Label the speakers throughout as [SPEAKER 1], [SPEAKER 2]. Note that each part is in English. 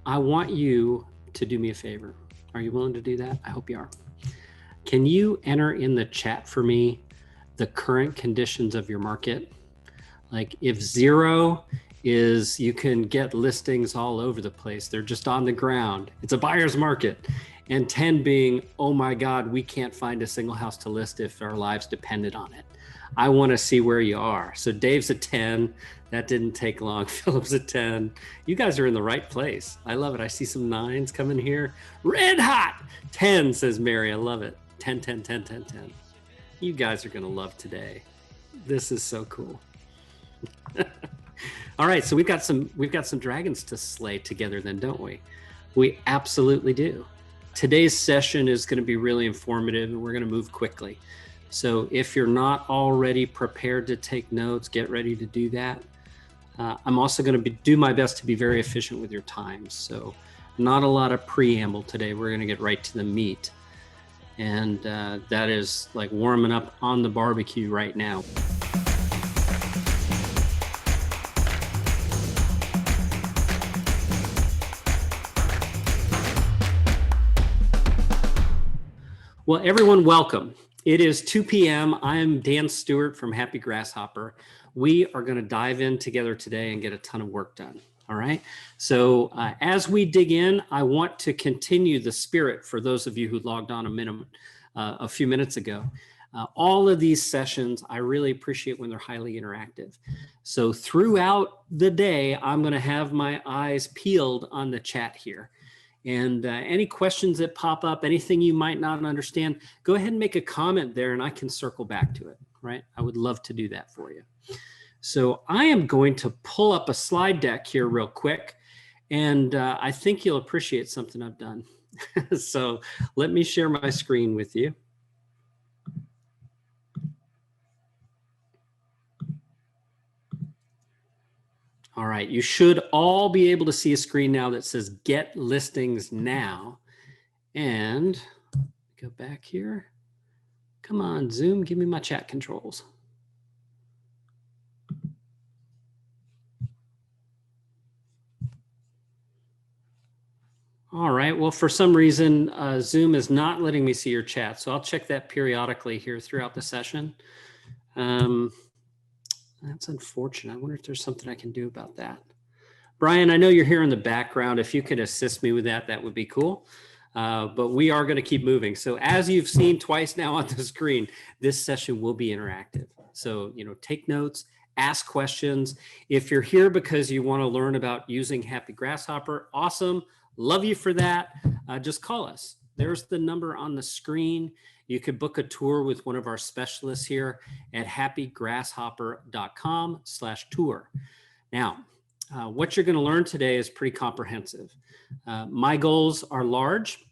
[SPEAKER 1] I want you to do me a favor. Are you willing to do that? I hope you are. Can you enter in the chat for me the current conditions of your market? Like if 0 is you can get listings all over the place, they're just on the ground, it's a buyer's market. And 10 being, oh my God, we can't find a single house to list if our lives depended on it. I want to see where you are. So Dave's a 10. That didn't take long. Philip's a 10. You guys are in the right place. I love it. I see some 9s coming here. Red hot. 10, says Mary. I love it. 10, 10, 10, 10, 10. You guys are going to love today. This is so cool. All right, so we've got some dragons to slay together then, don't we? We absolutely do. Today's session is going to be really informative and we're going to move quickly. So if you're not already prepared to take notes, get ready to do that. I'm also going to do my best to be very efficient with your time. So not a lot of preamble today. We're going to get right to the meat. And that is like warming up on the barbecue right now. Well, everyone, welcome. It is 2 p.m. I'm Dan Stewart from Happy Grasshopper. We are going to dive in together today and get a ton of work done. All right. So as we dig in, I want to continue the spirit for those of you who logged on a few minutes ago. All of these sessions, I really appreciate when they're highly interactive. So throughout the day, I'm going to have my eyes peeled on the chat here. And any questions that pop up, anything you might not understand, go ahead and make a comment there and I can circle back to it, right? I would love to do that for you. So I am going to pull up a slide deck here real quick, and I think you'll appreciate something I've done. So let me share my screen with you. All right, you should all be able to see a screen now that says Get Listings Now. And go back here. Come on, Zoom, give me my chat controls. All right, well, for some reason, Zoom is not letting me see your chat, so I'll check that periodically here throughout the session. That's unfortunate. I wonder if there's something I can do about that. Brian, I know you're here in the background. If you could assist me with that, that would be cool. But we are going to keep moving. So as you've seen twice now on the screen, this session will be interactive. So, take notes, ask questions. If you're here because you want to learn about using Happy Grasshopper, awesome. Love you for that. Just call us. There's the number on the screen. You could book a tour with one of our specialists here at happygrasshopper.com/tour. Now, what you're going to learn today is pretty comprehensive. My goals are large.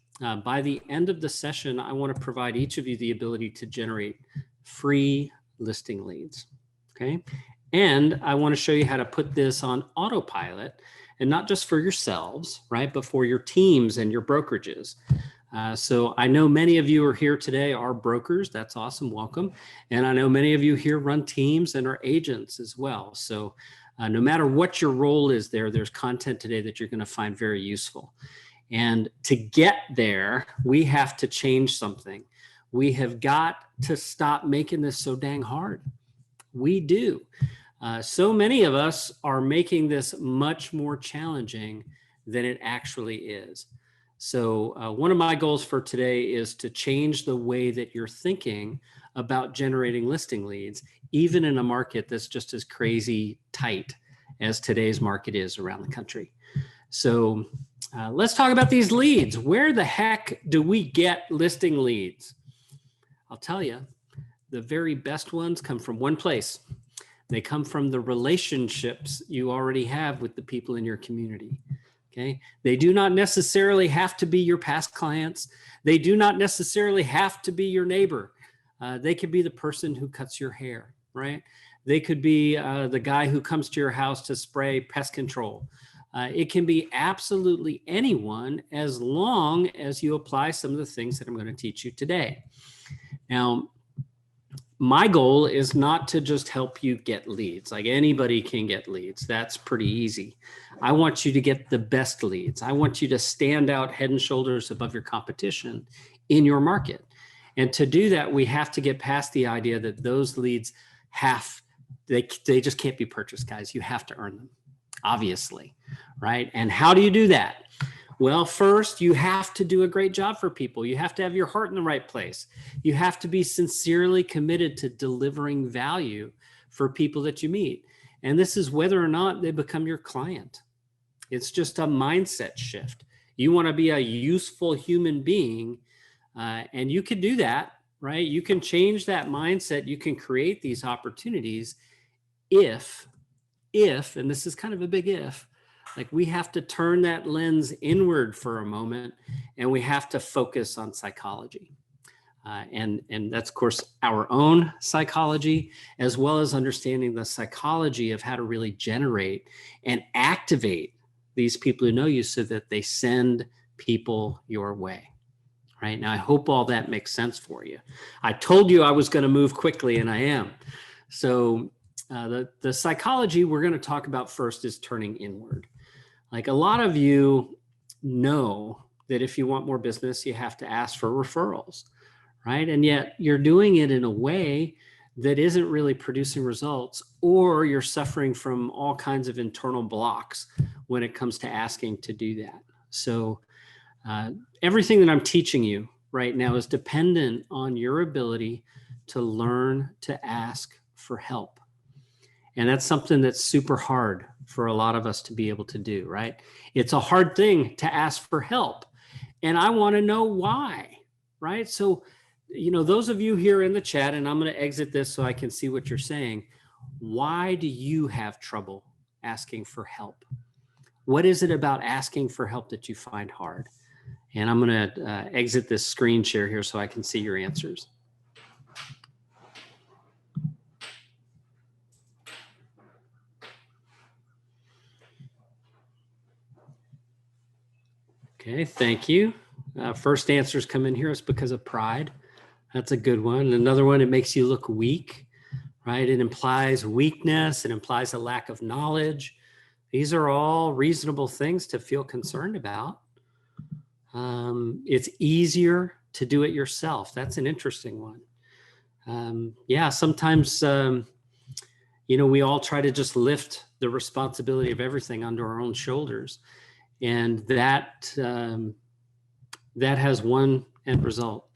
[SPEAKER 1] By the end of the session, I want to provide each of you the ability to generate free listing leads. Okay. And I want to show you how to put this on autopilot, and not just for yourselves, right, but for your teams and your brokerages. So I know many of you are here today are brokers. That's awesome. Welcome. And I know many of you here run teams and are agents as well. So no matter what your role is there's content today that you're going to find very useful. And to get there, we have to change something. We have got to stop making this so dang hard. We do. So many of us are making this much more challenging than it actually is. So one of my goals for today is to change the way that you're thinking about generating listing leads, even in a market that's just as crazy tight as today's market is around the country. So let's talk about these leads. Where the heck do we get listing leads? I'll tell you, the very best ones come from one place. They come from the relationships you already have with the people in your community. Okay. They do not necessarily have to be your past clients. They do not necessarily have to be your neighbor. They could be the person who cuts your hair, right? They could be the guy who comes to your house to spray pest control. It can be absolutely anyone, as long as you apply some of the things that I'm going to teach you today. Now, my goal is not to just help you get leads. Like anybody can get leads. That's pretty easy. I want you to get the best leads. I want you to stand out head and shoulders above your competition in your market. And to do that, we have to get past the idea that those leads they just can't be purchased, guys. You have to earn them, obviously, right? And how do you do that? Well, first, you have to do a great job for people. You have to have your heart in the right place. You have to be sincerely committed to delivering value for people that you meet. And this is whether or not they become your client. It's just a mindset shift. You want to be a useful human being, and you can do that, right? You can change that mindset. You can create these opportunities if, and this is kind of a big if, like we have to turn that lens inward for a moment, and we have to focus on psychology. And that's, of course, our own psychology, as well as understanding the psychology of how to really generate and activate these people who know you so that they send people your way. Right now, I hope all that makes sense for you. I told you I was going to move quickly, and I am. So the psychology we're going to talk about first is turning inward. Like a lot of you know that if you want more business, you have to ask for referrals, right? And yet you're doing it in a way that isn't really producing results, or you're suffering from all kinds of internal blocks when it comes to asking to do that. So everything that I'm teaching you right now is dependent on your ability to learn to ask for help. And that's something that's super hard for a lot of us to be able to do, right? It's a hard thing to ask for help. And I want to know why, right? So, those of you here in the chat, and I'm going to exit this so I can see what you're saying. Why do you have trouble asking for help? What is it about asking for help that you find hard? And I'm going to exit this screen share here so I can see your answers. Okay, thank you. First answers come in here is because of pride. That's a good one. Another one, it makes you look weak, right? It implies weakness. It implies a lack of knowledge. These are all reasonable things to feel concerned about. It's easier to do it yourself. That's an interesting one. Yeah, sometimes, we all try to just lift the responsibility of everything onto our own shoulders. And that has one end result.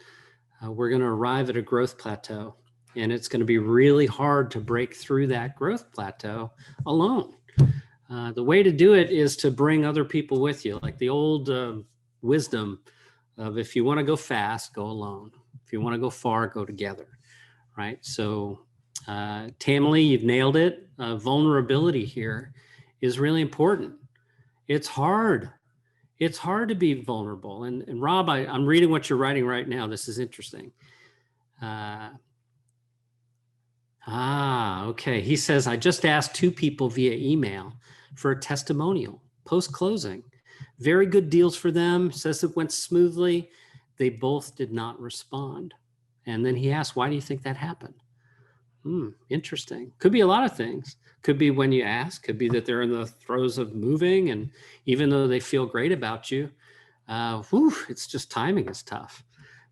[SPEAKER 1] We're going to arrive at a growth plateau, and it's going to be really hard to break through that growth plateau alone. The way to do it is to bring other people with you, like the old wisdom of if you want to go fast, go alone. If you want to go far, go together, right? So Tammy, you've nailed it. Vulnerability here is really important. It's hard. It's hard to be vulnerable. And Rob, I'm reading what you're writing right now. This is interesting. Okay. He says, I just asked 2 people via email for a testimonial post-closing. Very good deals for them. Says it went smoothly. They both did not respond. And then he asked, why do you think that happened? Interesting. Could be a lot of things. Could be when you ask, could be that they're in the throes of moving, and even though they feel great about you, it's just timing is tough.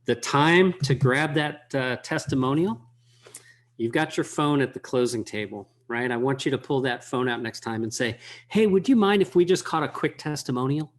[SPEAKER 1] The time to grab that testimonial, you've got your phone at the closing table, right? I want you to pull that phone out next time and say, hey, would you mind if we just caught a quick testimonial,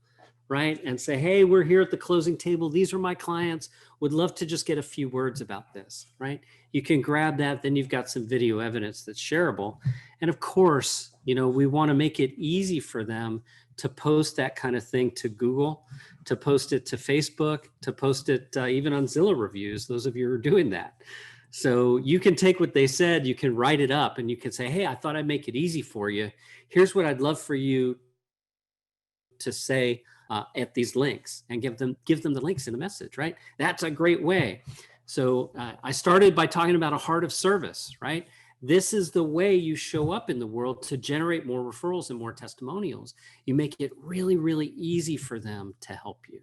[SPEAKER 1] right? And say, hey, we're here at the closing table. These are my clients. Would love to just get a few words about this, right? You can grab that. Then you've got some video evidence that's shareable. And of course, we want to make it easy for them to post that kind of thing to Google, to post it to Facebook, to post it even on Zillow reviews, those of you who are doing that. So you can take what they said, you can write it up, and you can say, hey, I thought I'd make it easy for you. Here's what I'd love for you to say at these links, and give them the links in the message, right? That's a great way. So I started by talking about a heart of service, right? This is the way you show up in the world to generate more referrals and more testimonials. You make it really, really easy for them to help you.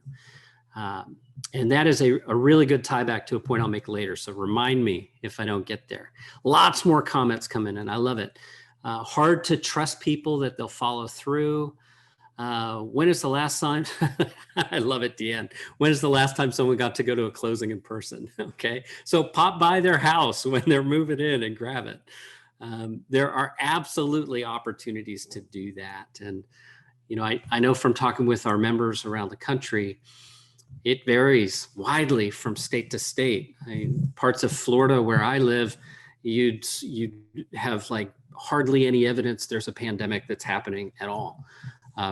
[SPEAKER 1] And that is a really good tie back to a point I'll make later. So remind me if I don't get there. Lots more comments coming in. I love it. Hard to trust people that they'll follow through. when is the last time? I love it, Deanne. When is the last time someone got to go to a closing in person? Okay, so pop by their house when they're moving in and grab it. There are absolutely opportunities to do that. And, I know from talking with our members around the country, it varies widely from state to state. Parts of Florida where I live, you'd have like hardly any evidence there's a pandemic that's happening at all.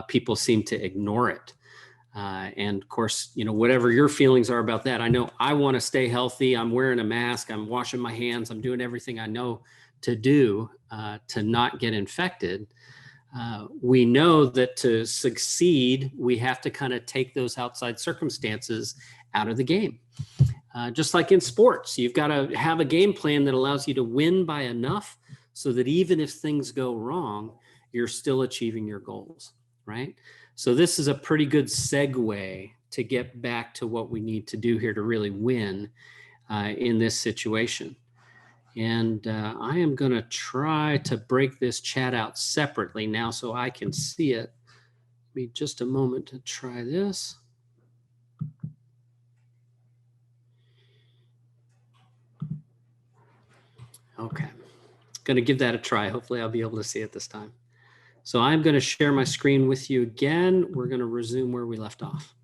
[SPEAKER 1] People seem to ignore it. And of course, whatever your feelings are about that, I know I want to stay healthy. I'm wearing a mask. I'm washing my hands. I'm doing everything I know to do to not get infected. We know that to succeed, we have to kind of take those outside circumstances out of the game. Just like in sports, you've got to have a game plan that allows you to win by enough so that even if things go wrong, you're still achieving your goals, right? So this is a pretty good segue to get back to what we need to do here to really win in this situation. And I am going to try to break this chat out separately now so I can see it. Give me just a moment to try this. Okay, going to give that a try. Hopefully I'll be able to see it this time. So I'm going to share my screen with you again. We're going to resume where we left off.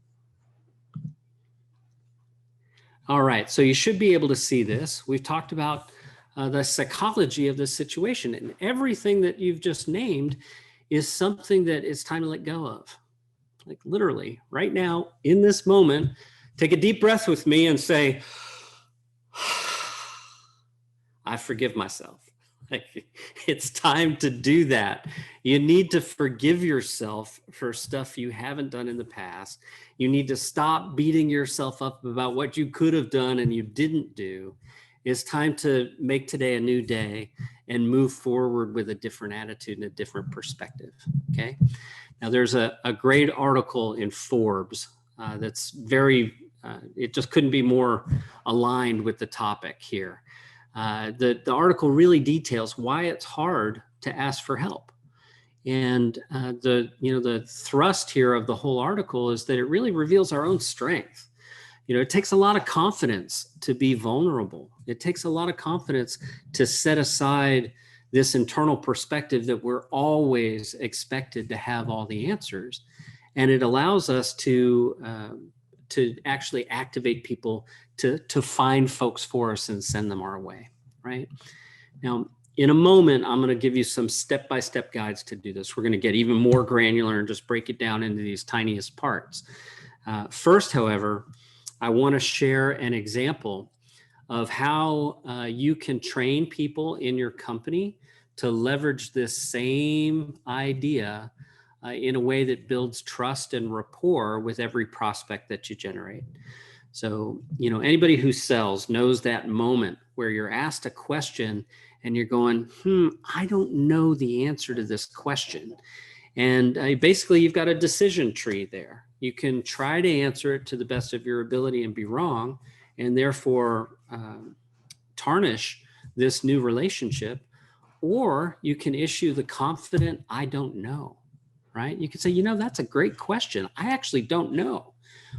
[SPEAKER 1] All right, so you should be able to see this. We've talked about the psychology of this situation, and everything that you've just named is something that it's time to let go of. Like literally right now in this moment, take a deep breath with me and say, I forgive myself. Like, it's time to do that. You need to forgive yourself for stuff you haven't done in the past. You need to stop beating yourself up about what you could have done and you didn't do. It's time to make today a new day and move forward with a different attitude and a different perspective. Okay. Now there's a great article in Forbes that's very, it just couldn't be more aligned with the topic here. The article really details why it's hard to ask for help. And the thrust here of the whole article is that it really reveals our own strength. It takes a lot of confidence to be vulnerable. It takes a lot of confidence to set aside this internal perspective that we're always expected to have all the answers. And it allows us to actually activate people to find folks for us and send them our way, right? Now, in a moment, I'm going to give you some step-by-step guides to do this. We're going to get even more granular and just break it down into these tiniest parts. First, however, I want to share an example of how you can train people in your company to leverage this same idea in a way that builds trust and rapport with every prospect that you generate. So, anybody who sells knows that moment where you're asked a question and you're going, I don't know the answer to this question. And basically you've got a decision tree there. You can try to answer it to the best of your ability and be wrong, and therefore tarnish this new relationship, or you can issue the confident, I don't know, right? You can say, that's a great question. I actually don't know.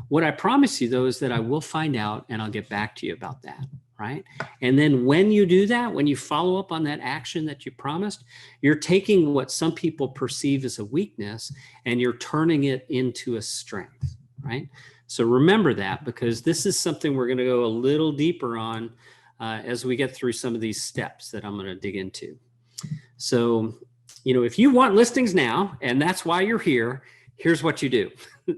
[SPEAKER 1] What I promise you, though, is that I will find out and I'll get back to you about that, right? And then when you do that, when you follow up on that action that you promised, you're taking what some people perceive as a weakness and you're turning it into a strength, right? So remember that, because this is something we're going to go a little deeper on as we get through some of these steps that I'm going to dig into. So, if you want listings now, and that's why you're here, here's what you do.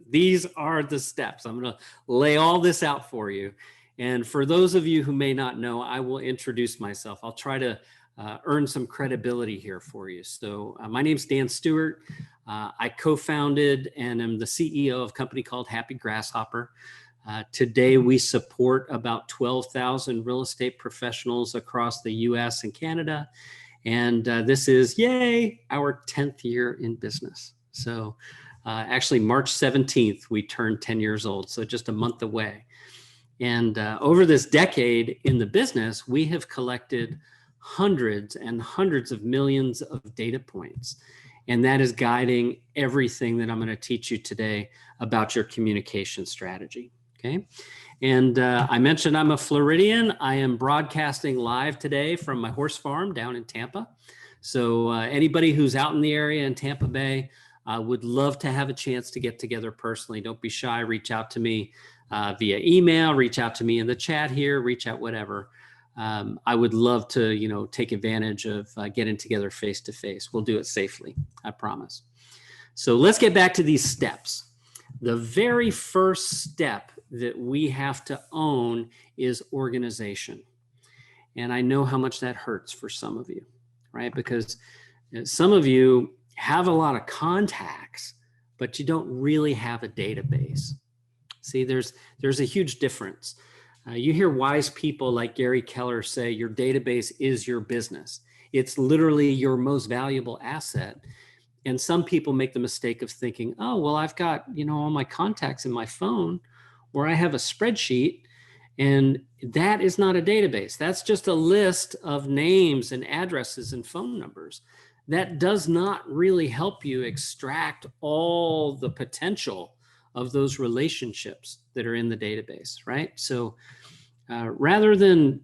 [SPEAKER 1] These are the steps. I'm going to lay all this out for you. And for those of you who may not know, I will introduce myself. I'll try to earn some credibility here for you. So my name's Dan Stewart. I co-founded and am the CEO of a company called Happy Grasshopper. Today, we support about 12,000 real estate professionals across the US and Canada. And this is, yay, our 10th year in business. So actually, March 17th, we turned 10 years old, so just a month away. And over this decade in the business, we have collected hundreds and hundreds of millions of data points. And that is guiding everything that I'm going to teach you today about your communication strategy. Okay. And I mentioned I'm a Floridian. I am broadcasting live today from my horse farm down in Tampa. So anybody who's out in the area in Tampa Bay would love to have a chance to get together personally. Don't be shy. Reach out to me via email, reach out to me in the chat here, reach out, whatever. I would love to, take advantage of getting together face to face. We'll do it safely, I promise. So let's get back to these steps. The very first step that we have to own is organization. And I know how much that hurts for some of you, right? Because some of you have a lot of contacts, but you don't really have a database. See, there's a huge difference. You hear wise people like Gary Keller say, your database is your business. It's literally your most valuable asset. And some people make the mistake of thinking, oh, well, I've got, all my contacts in my phone, or I have a spreadsheet, and that is not a database. That's just a list of names and addresses and phone numbers. That does not really help you extract all the potential of those relationships that are in the database, right? So rather than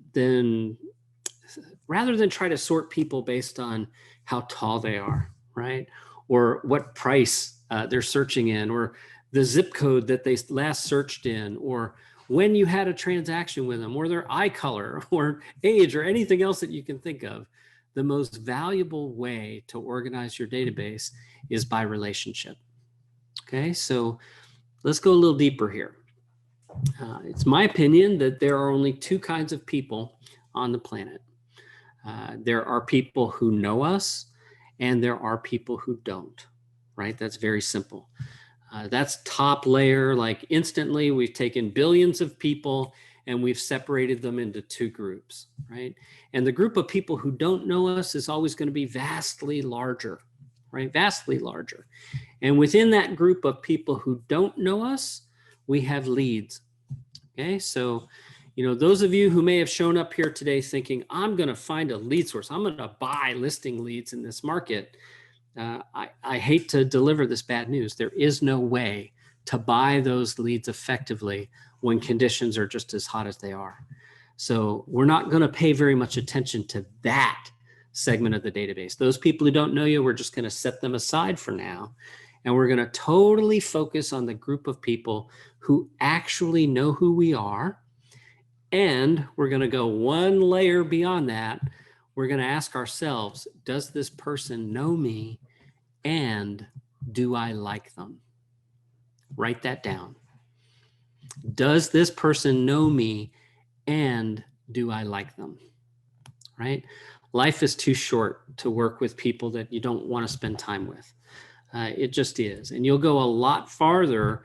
[SPEAKER 1] try to sort people based on how tall they are, right? Or what price they're searching in, or the zip code that they last searched in, or when you had a transaction with them, or their eye color, or age, or anything else that you can think of, the most valuable way to organize your database is by relationship. Okay, so let's go a little deeper here. It's my opinion that there are only two kinds of people on the planet. There are people who know us, and there are people who don't, right? That's very simple. That's top layer, like instantly we've taken billions of people and we've separated them into two groups, right? And the group of people who don't know us is always going to be vastly larger, right? Vastly larger. And within that group of people who don't know us, we have leads. Okay, so, those of you who may have shown up here today thinking, I'm going to find a lead source, I'm going to buy listing leads in this market. I hate to deliver this bad news. There is no way to buy those leads effectively when conditions are just as hot as they are. So we're not going to pay very much attention to that segment of the database. Those people who don't know you, we're just going to set them aside for now. And we're going to totally focus on the group of people who actually know who we are. And we're going to go one layer beyond that. We're going to ask ourselves, does this person know me? And do I like them? Write that down. Does this person know me? And do I like them? Right? Life is too short to work with people that you don't want to spend time with. It just is. And you'll go a lot farther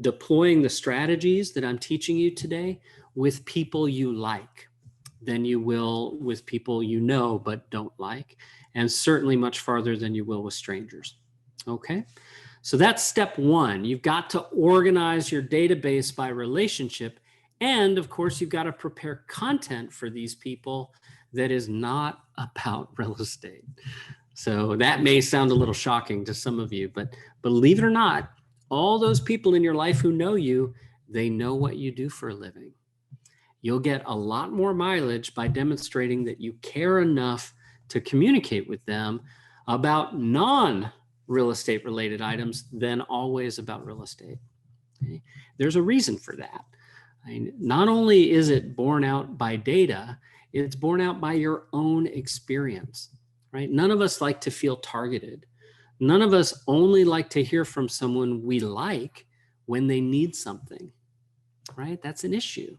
[SPEAKER 1] deploying the strategies that I'm teaching you today with people you like than you will with people you know but don't like, and certainly much farther than you will with strangers. Okay? So that's step one. You've got to organize your database by relationship. And of course, you've got to prepare content for these people that is not about real estate. So that may sound a little shocking to some of you, but believe it or not, all those people in your life who know you, they know what you do for a living. You'll get a lot more mileage by demonstrating that you care enough to communicate with them about non-real estate related items than always about real estate. Okay? There's a reason for that. Not only is it borne out by data, it's borne out by your own experience, right? None of us like to feel targeted. None of us only like to hear from someone we like when they need something, right? That's an issue.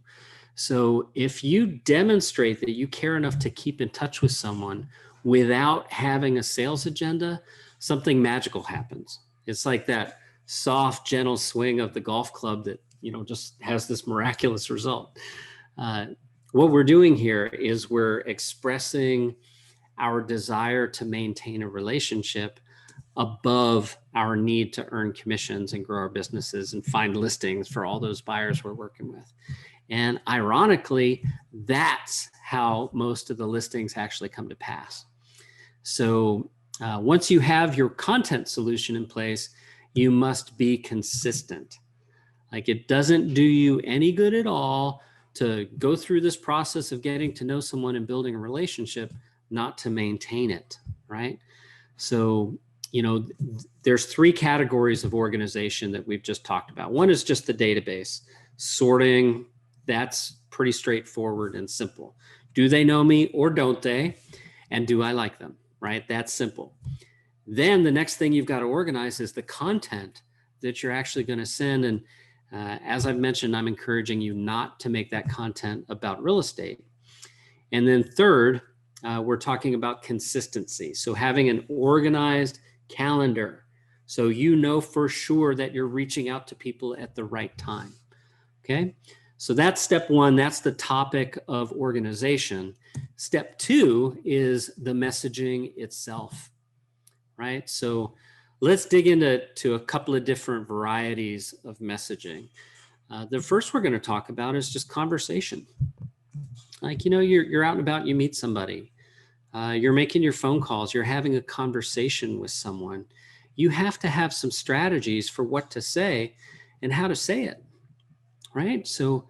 [SPEAKER 1] So if you demonstrate that you care enough to keep in touch with someone without having a sales agenda, something magical happens. It's like that soft, gentle swing of the golf club that, just has this miraculous result. What we're doing here is we're expressing our desire to maintain a relationship above our need to earn commissions and grow our businesses and find listings for all those buyers we're working with. And ironically, that's how most of the listings actually come to pass. So Once you have your content solution in place, you must be consistent. Like, it doesn't do you any good at all to go through this process of getting to know someone and building a relationship, not to maintain it, right? So, there's three categories of organization that we've just talked about. One is just the database. Sorting, that's pretty straightforward and simple. Do they know me or don't they? And do I like them, right? That's simple. Then the next thing you've got to organize is the content that you're actually going to send. And as I've mentioned, I'm encouraging you not to make that content about real estate. And then third, we're talking about consistency. So having an organized calendar, so you know for sure that you're reaching out to people at the right time. Okay, so that's step one. That's the topic of organization. Step two is the messaging itself, right? So let's dig into a couple of different varieties of messaging. The first we're going to talk about is just conversation. Like, you're out and about, you meet somebody, you're making your phone calls, you're having a conversation with someone. You have to have some strategies for what to say and how to say it, right? So,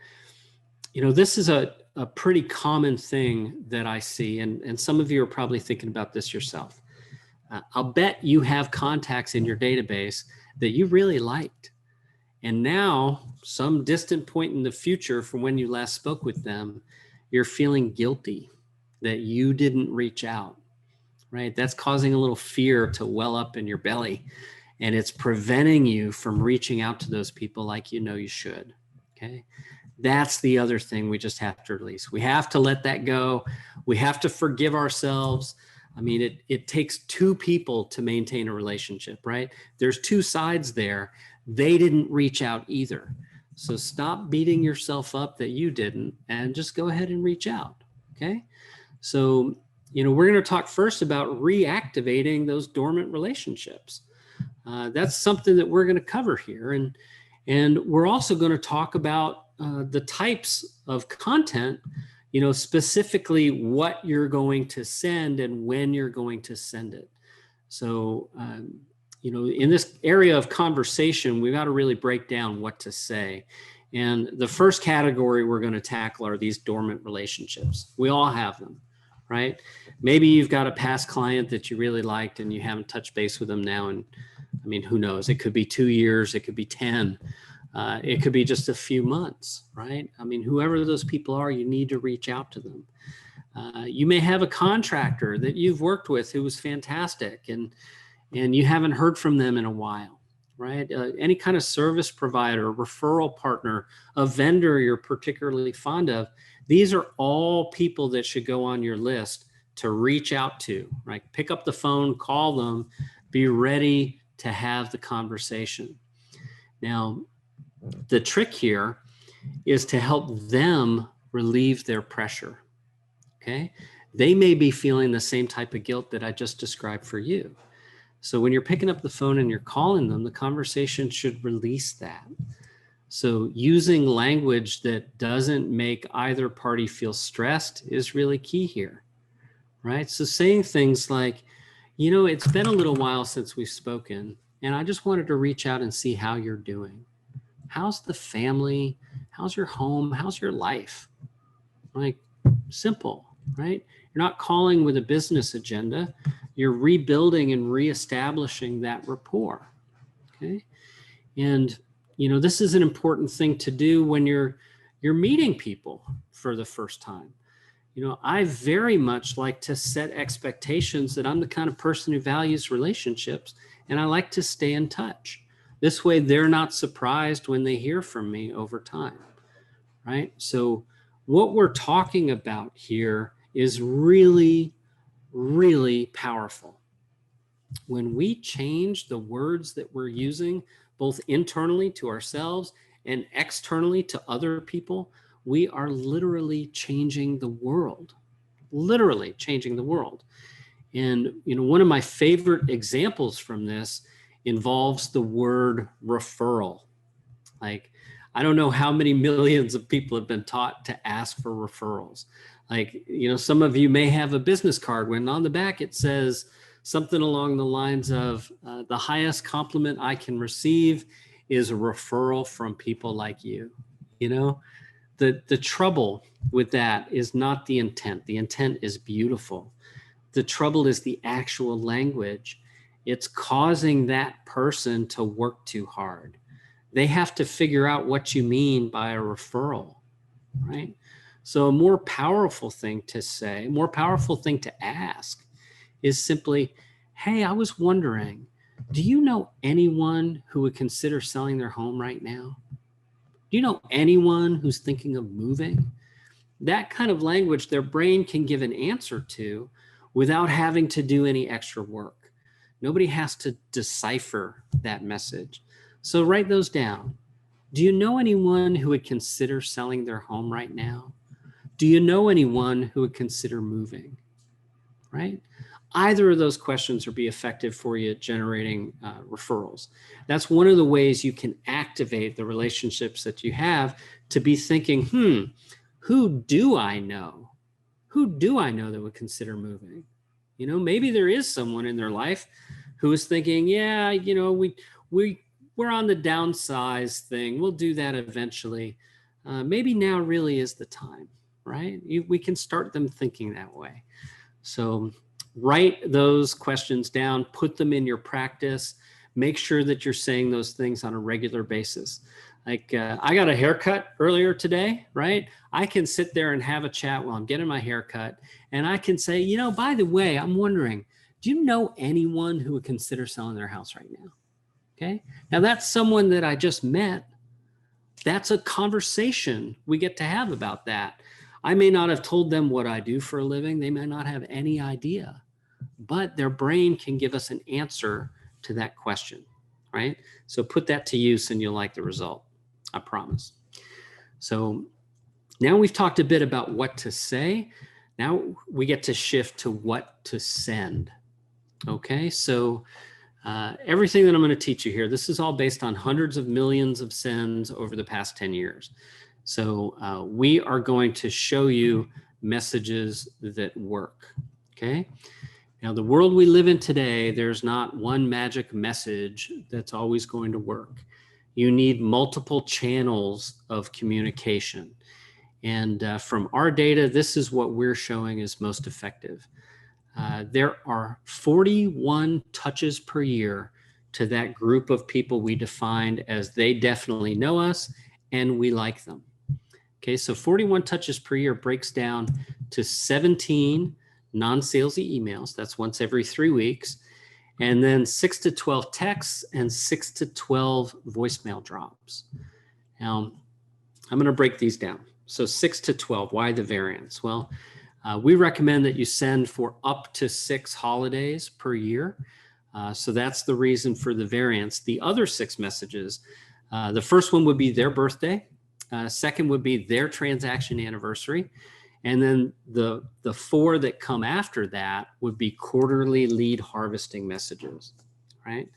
[SPEAKER 1] this is a pretty common thing that I see, and some of you are probably thinking about this yourself. I'll bet you have contacts in your database that you really liked. And now, some distant point in the future from when you last spoke with them, you're feeling guilty that you didn't reach out, right? That's causing a little fear to well up in your belly, and it's preventing you from reaching out to those people like you should, okay? That's the other thing we just have to release. We have to let that go. We have to forgive ourselves. I mean, it takes two people to maintain a relationship, right? There's two sides there. They didn't reach out either. So stop beating yourself up that you didn't, and just go ahead and reach out, okay? So, we're going to talk first about reactivating those dormant relationships. That's something that we're going to cover here. And we're also going to talk about the types of content, specifically what you're going to send and when you're going to send it. So, in this area of conversation, we've got to really break down what to say. And the first category we're going to tackle are these dormant relationships. We all have them, right? Maybe you've got a past client that you really liked and you haven't touched base with them now. And I mean, who knows? It could be 2 years, it could be 10. It could be just a few months, right? I mean, whoever those people are, you need to reach out to them. You may have a contractor that you've worked with who was fantastic, and you haven't heard from them in a while, right? Any kind of service provider, referral partner, a vendor you're particularly fond of, these are all people that should go on your list to reach out to, right? Pick up the phone, call them, be ready to have the conversation. Now, the trick here is to help them relieve their pressure, okay? They may be feeling the same type of guilt that I just described for you. So when you're picking up the phone and you're calling them, the conversation should release that. So using language that doesn't make either party feel stressed is really key here, right? So saying things like, it's been a little while since we've spoken, and I just wanted to reach out and see how you're doing. How's the family? How's your home? How's your life? Like, simple, right? You're not calling with a business agenda. You're rebuilding and reestablishing that rapport, okay? And, this is an important thing to do when you're meeting people for the first time. I very much like to set expectations that I'm the kind of person who values relationships, and I like to stay in touch. This way, they're not surprised when they hear from me over time, right? So what we're talking about here is really, really powerful. When we change the words that we're using, both internally to ourselves and externally to other people, we are literally changing the world, literally changing the world. And, one of my favorite examples from this involves the word referral. Like, I don't know how many millions of people have been taught to ask for referrals. Like, some of you may have a business card when on the back it says something along the lines of the highest compliment I can receive is a referral from people like you. You know, the trouble with that is not the intent. The intent is beautiful. The trouble is the actual language. It's causing that person to work too hard. They have to figure out what you mean by a referral, right? So a more powerful thing to say, a more powerful thing to ask is simply, hey, I was wondering, do you know anyone who would consider selling their home right now? Do you know anyone who's thinking of moving? That kind of language their brain can give an answer to without having to do any extra work. Nobody has to decipher that message. So write those down. Do you know anyone who would consider selling their home right now? Do you know anyone who would consider moving? Right? Either of those questions will be effective for you at generating referrals. That's one of the ways you can activate the relationships that you have to be thinking, who do I know? Who do I know that would consider moving? You know, maybe there is someone in their life who is thinking, yeah, you know, we're on the downsize thing. We'll do that eventually. Maybe now really is the time, right? We can start them thinking that way. So write those questions down, put them in your practice, make sure that you're saying those things on a regular basis. Like I got a haircut earlier today, right? I can sit there and have a chat while I'm getting my haircut. And I can say, you know, by the way, I'm wondering, do you know anyone who would consider selling their house right now? Okay. Now that's someone that I just met. That's a conversation we get to have about that. I may not have told them what I do for a living. They may not have any idea, but their brain can give us an answer to that question, right? So put that to use and you'll like the result, I promise. So now we've talked a bit about what to say. Now we get to shift to what to send. Okay, so everything that I'm going to teach you here, this is all based on hundreds of millions of sends over the past 10 years. So we are going to show you messages that work, okay? Now, the world we live in today, there's not one magic message that's always going to work. You need multiple channels of communication. And from our data, this is what we're showing is most effective. There are 41 touches per year to that group of people we defined as they definitely know us and we like them. Okay, so 41 touches per year breaks down to 17 non-salesy emails. That's once every 3 weeks. And then 6 to 12 texts and 6 to 12 voicemail drops. Now, I'm going to break these down. So 6 to 12, why the variance? Well, we recommend that you send for up to 6 holidays per year. So that's the reason for the variance. The other 6 messages, the first one would be their birthday. Second would be their transaction anniversary. And then the 4 that come after that would be quarterly lead harvesting messages, right?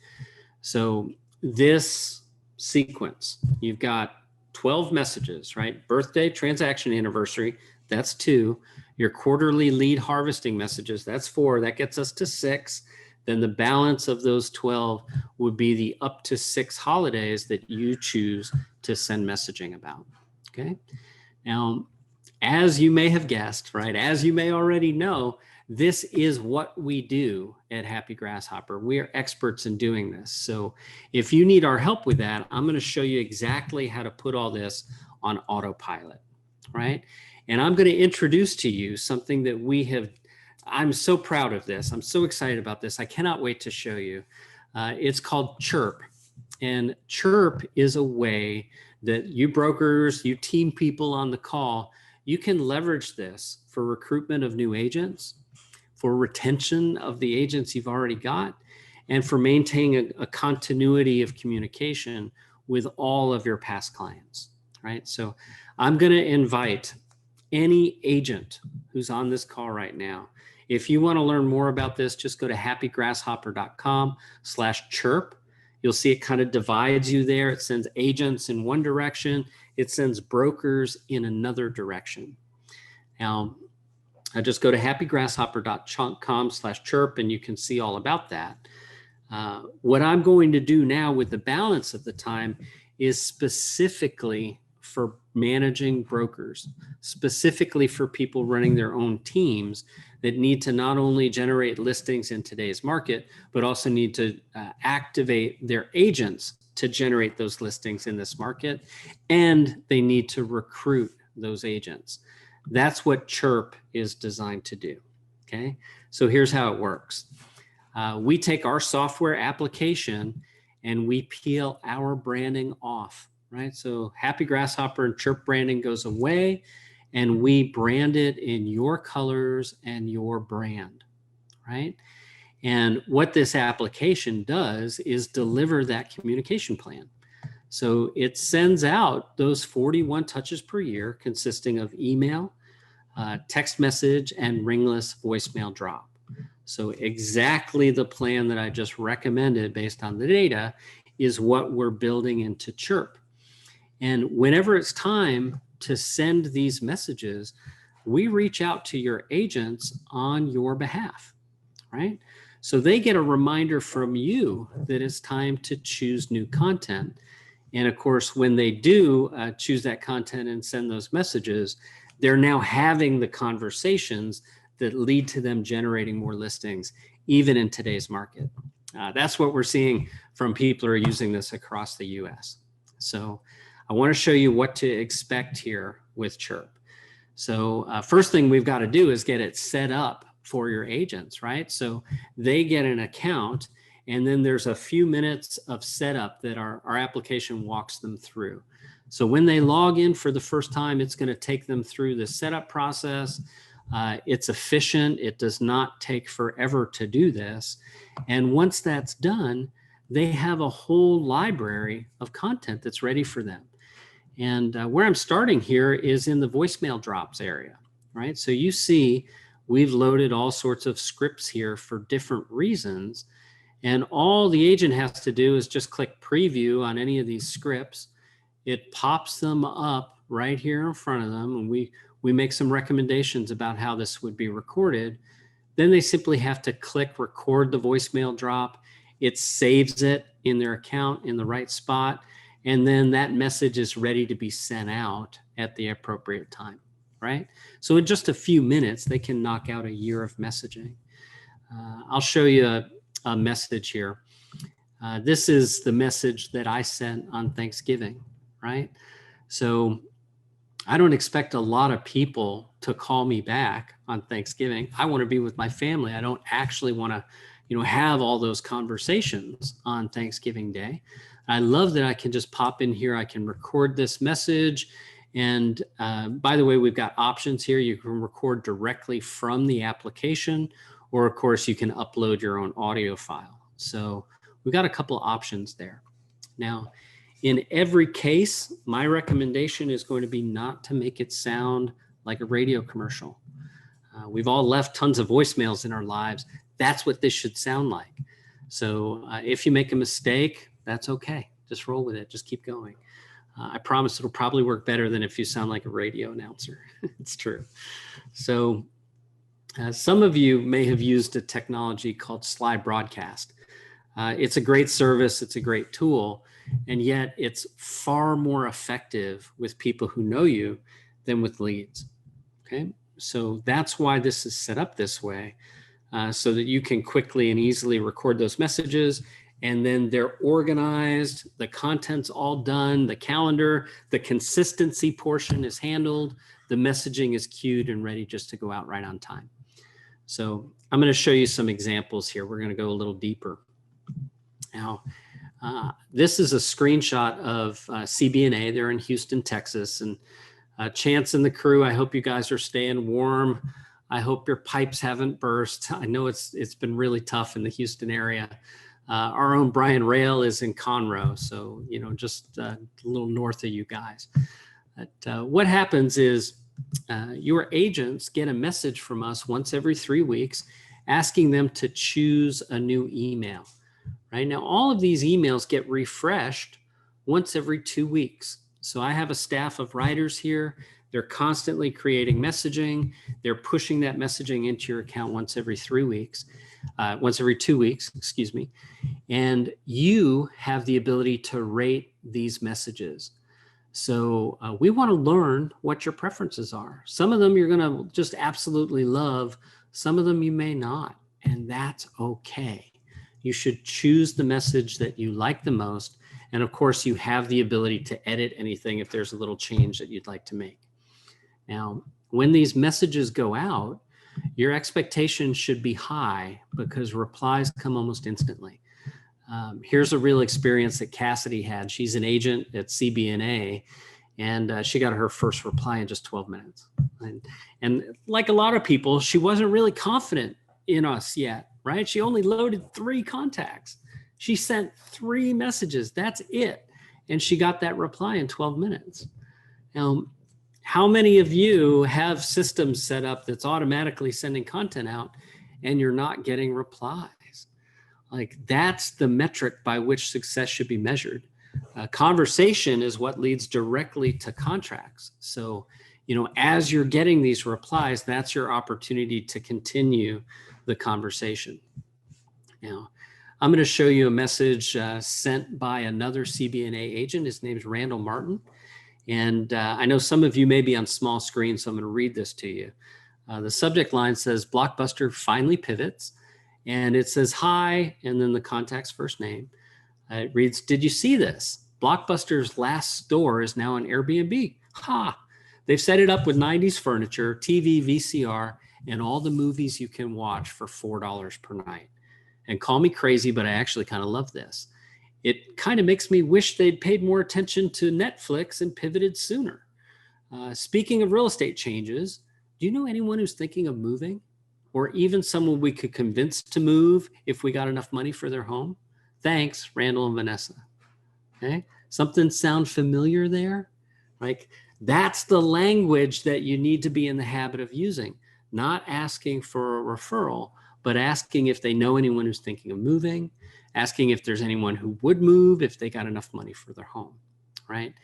[SPEAKER 1] So this sequence, you've got 12 messages, right? Birthday, transaction anniversary, that's 2. Your quarterly lead harvesting messages, that's 4. That gets us to 6. Then the balance of those 12 would be the up to 6 holidays that you choose to send messaging about, okay? Now, as you may have guessed, right, as you may already know, this is what we do at Happy Grasshopper. We are experts in doing this. So if you need our help with that, I'm going to show you exactly how to put all this on autopilot, right? And I'm going to introduce to you something that we have. I'm so proud of this. I'm so excited about this. I cannot wait to show you. It's called Chirp. And Chirp is a way that you brokers, you team people on the call, you can leverage this for recruitment of new agents, for retention of the agents you've already got, and for maintaining a continuity of communication with all of your past clients, right? So I'm going to invite any agent who's on this call right now. If you want to learn more about this, just go to happygrasshopper.com/chirp. You'll see it kind of divides you there. It sends agents in one direction. It sends brokers in another direction. Now, just go to happygrasshopper.com/chirp and you can see all about that. What I'm going to do now with the balance of the time is specifically for managing brokers, specifically for people running their own teams that need to not only generate listings in today's market, but also need to activate their agents to generate those listings in this market, and they need to recruit those agents. That's what Chirp is designed to do, okay? So here's how it works. We take our software application and we peel our branding off, right? So Happy Grasshopper and Chirp branding goes away and we brand it in your colors and your brand, right? And what this application does is deliver that communication plan. So it sends out those 41 touches per year consisting of email, text message, and ringless voicemail drop. So exactly the plan that I just recommended based on the data is what we're building into Chirp. And whenever it's time to send these messages, we reach out to your agents on your behalf, right? So they get a reminder from you that it's time to choose new content. And of course, when they do choose that content and send those messages, they're now having the conversations that lead to them generating more listings, even in today's market. That's what we're seeing from people who are using this across the US. So I want to show you what to expect here with Chirp. So first thing we've got to do is get it set up for your agents, right? So they get an account and then there's a few minutes of setup that our application walks them through. So when they log in for the first time, it's going to take them through the setup process. It's efficient. It does not take forever to do this. And once that's done, they have a whole library of content that's ready for them. And where I'm starting here is in the voicemail drops area, right? So you see we've loaded all sorts of scripts here for different reasons. And all the agent has to do is just click preview on any of these scripts. It pops them up right here in front of them. And we make some recommendations about how this would be recorded. Then they simply have to click record the voicemail drop. It saves it in their account in the right spot. And then that message is ready to be sent out at the appropriate time, right? So in just a few minutes, they can knock out a year of messaging. I'll show you a message here. This is the message that I sent on Thanksgiving, right? So I don't expect a lot of people to call me back on Thanksgiving. I want to be with my family. I don't actually want to, have all those conversations on Thanksgiving Day. I love that I can just pop in here. I can record this message. And by the way, we've got options here. You can record directly from the application, or of course you can upload your own audio file. So we've got a couple options there. Now, in every case, my recommendation is going to be not to make it sound like a radio commercial. We've all left tons of voicemails in our lives. That's what this should sound like. So if you make a mistake, that's okay. Just roll with it. Just keep going. I promise it'll probably work better than if you sound like a radio announcer. It's true. So some of you may have used a technology called Sly Broadcast. It's a great service. It's a great tool. And yet it's far more effective with people who know you than with leads. Okay. So that's why this is set up this way, so that you can quickly and easily record those messages, and then they're organized, the content's all done, the calendar, the consistency portion is handled, the messaging is queued and ready just to go out right on time. So I'm going to show you some examples here. We're going to go a little deeper. Now, this is a screenshot of CB&A. They're in Houston, Texas. And Chance and the crew, I hope you guys are staying warm. I hope your pipes haven't burst. I know it's been really tough in the Houston area. Our own Brian Rail is in Conroe, so just a little north of you guys. But, what happens is your agents get a message from us once every 3 weeks asking them to choose a new email. Right now, all of these emails get refreshed once every 2 weeks. So I have a staff of writers here. They're constantly creating messaging. They're pushing that messaging into your account once every 2 weeks, excuse me. And you have the ability to rate these messages. So we want to learn what your preferences are. Some of them you're going to just absolutely love. Some of them you may not, and that's okay. You should choose the message that you like the most. And of course, you have the ability to edit anything if there's a little change that you'd like to make. Now, when these messages go out, your expectations should be high because replies come almost instantly. Here's a real experience that Cassidy had. She's an agent at CBNA, and she got her first reply in just 12 minutes. And like a lot of people, she wasn't really confident in us yet, right? She only loaded 3 contacts. She sent 3 messages. That's it. And she got that reply in 12 minutes. Now, how many of you have systems set up that's automatically sending content out and you're not getting replies? Like, that's the metric by which success should be measured. Conversation is what leads directly to contracts. So, as you're getting these replies, that's your opportunity to continue the conversation. Now, I'm going to show you a message sent by another CBNA agent. His name's Randall Martin. And I know some of you may be on small screen, so I'm going to read this to you. The subject line says, Blockbuster finally pivots. And it says, hi, and then the contact's first name. It reads, did you see this? Blockbuster's last store is now an Airbnb. Ha! They've set it up with 90s furniture, TV, VCR, and all the movies you can watch for $4 per night. And call me crazy, but I actually kind of love this. It kind of makes me wish they'd paid more attention to Netflix and pivoted sooner. Speaking of real estate changes, do you know anyone who's thinking of moving? Or even someone we could convince to move if we got enough money for their home? Thanks, Randall and Vanessa. Okay, something sound familiar there? Like, that's the language that you need to be in the habit of using. Not asking for a referral, but asking if they know anyone who's thinking of moving, asking if there's anyone who would move if they got enough money for their home, right?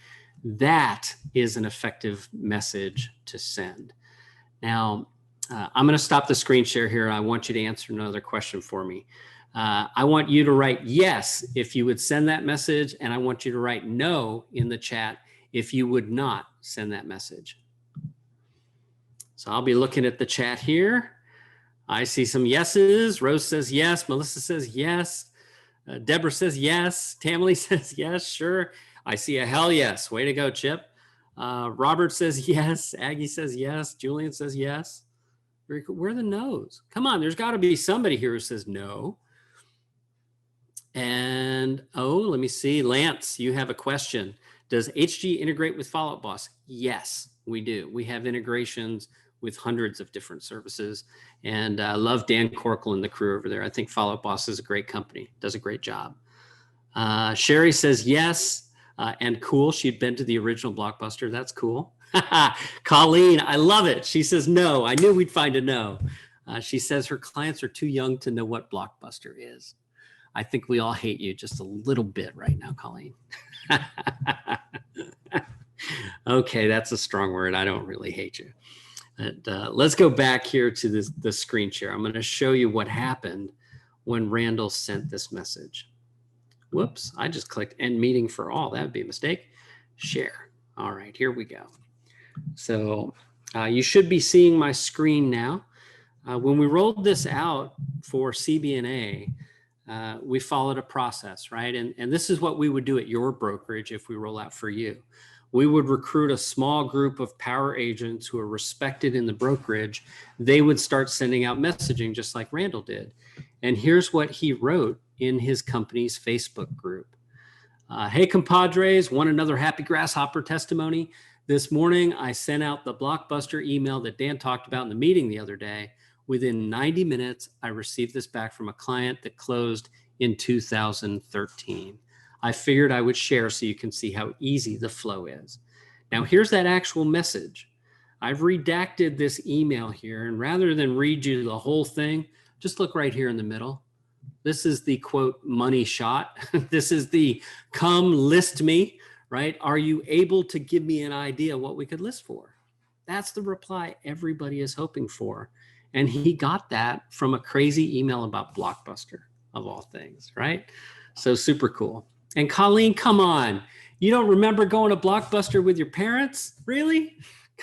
[SPEAKER 1] That is an effective message to send. Now, I'm going to stop the screen share here. I want you to answer another question for me. I want you to write yes if you would send that message, and I want you to write no in the chat if you would not send that message. So I'll be looking at the chat here. I see some yeses. Rose says yes. Melissa says yes. Deborah says yes. Tamily says yes, sure. I see a hell yes. Way to go, Chip. Robert says yes. Aggie says yes. Julian says yes. Very cool. Where are the no's? Come on, there's got to be somebody here who says no. And, let me see. Lance, you have a question. Does HG integrate with Follow Up Boss? Yes, we do. We have integrations with hundreds of different services. And I love Dan Corkle and the crew over there. I think Follow Up Boss is a great company, does a great job. Sherry says yes, and cool. She'd been to the original Blockbuster. That's cool. Colleen, I love it. She says no. I knew we'd find a no. She says her clients are too young to know what Blockbuster is. I think we all hate you just a little bit right now, Colleen. Okay, that's a strong word. I don't really hate you. But, let's go back here to the screen share. I'm going to show you what happened when Randall sent this message. Whoops, I just clicked end meeting for all. That would be a mistake. Share. All right, here we go. So you should be seeing my screen now. When we rolled this out for CBNA, we followed a process, right? And this is what we would do at your brokerage if we roll out for you. We would recruit a small group of power agents who are respected in the brokerage. They would start sending out messaging just like Randall did. And here's what he wrote in his company's Facebook group. Hey, compadres, want another happy Grasshopper testimony? This morning, I sent out the Blockbuster email that Dan talked about in the meeting the other day. Within 90 minutes, I received this back from a client that closed in 2013. I figured I would share so you can see how easy the flow is. Now, here's that actual message. I've redacted this email here, and rather than read you the whole thing, just look right here in the middle. This is the quote money shot. This is the come list me, right? Are you able to give me an idea what we could list for? That's the reply everybody is hoping for. And he got that from a crazy email about Blockbuster, of all things, right? So super cool. And Colleen, come on. You don't remember going to Blockbuster with your parents? Really?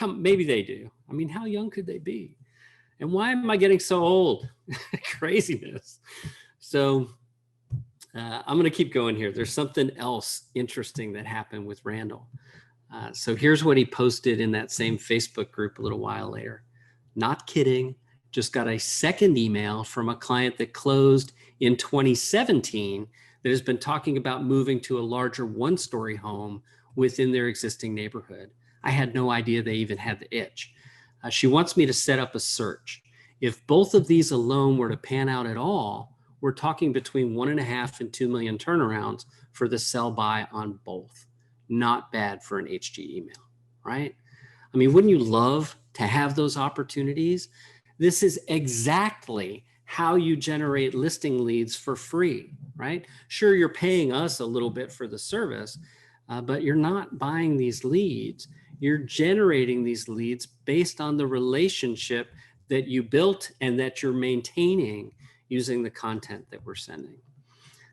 [SPEAKER 1] Maybe they do. I mean, how young could they be? And why am I getting so old? Craziness. So I'm going to keep going here. There's something else interesting that happened with Randall. So here's what he posted in that same Facebook group a little while later. Not kidding. Just got a second email from a client that closed in 2017 that has been talking about moving to a larger one-story home within their existing neighborhood. I had no idea they even had the itch. She wants me to set up a search. If both of these alone were to pan out at all, we're talking between 1.5 and 2 million turnarounds for the sell by on both. Not bad for an HG email, right? I mean, wouldn't you love to have those opportunities? This is exactly how you generate listing leads for free, right? Sure, you're paying us a little bit for the service, but you're not buying these leads. You're generating these leads based on the relationship that you built and that you're maintaining using the content that we're sending.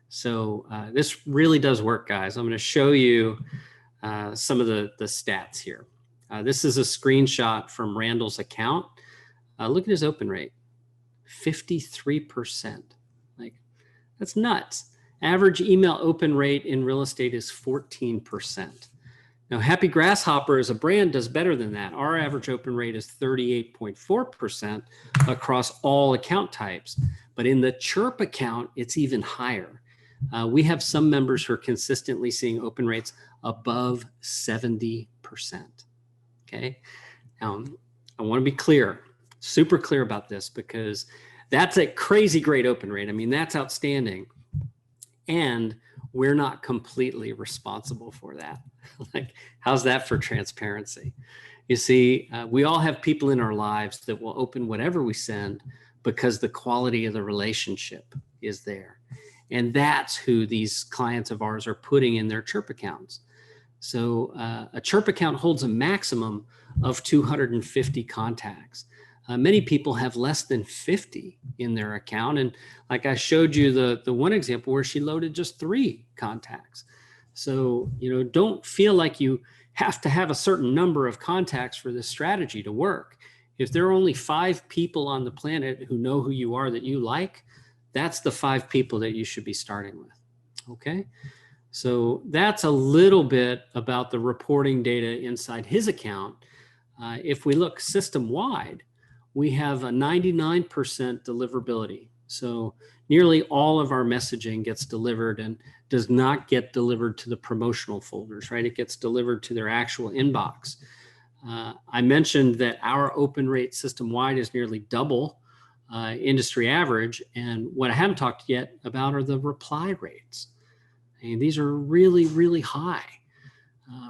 [SPEAKER 1] So this really does work, guys. I'm going to show you some of the stats here. This is a screenshot from Randall's account. Look at his open rate, 53%. Like, that's nuts. Average email open rate in real estate is 14%. Now, Happy Grasshopper as a brand does better than that. Our average open rate is 38.4% across all account types. But in the Chirp account, it's even higher. We have some members who are consistently seeing open rates above 70%. Okay. Now, I want to be clear, super clear about this, because that's a crazy great open rate. I mean, that's outstanding. And we're not completely responsible for that. Like, how's that for transparency? You see, we all have people in our lives that will open whatever we send because the quality of the relationship is there. And that's who these clients of ours are putting in their Chirp accounts. So a Chirp account holds a maximum of 250 contacts. Many people have less than 50 in their account. And like I showed you the one example where she loaded just 3 contacts. So, don't feel like you have to have a certain number of contacts for this strategy to work. If there are only 5 people on the planet who know who you are that you like, that's the 5 people that you should be starting with. Okay. So that's a little bit about the reporting data inside his account. If we look system-wide, we have a 99% deliverability. So nearly all of our messaging gets delivered and does not get delivered to the promotional folders, right? It gets delivered to their actual inbox. I mentioned that our open rate system-wide is nearly double industry average. And what I haven't talked yet about are the reply rates. And these are really, really high.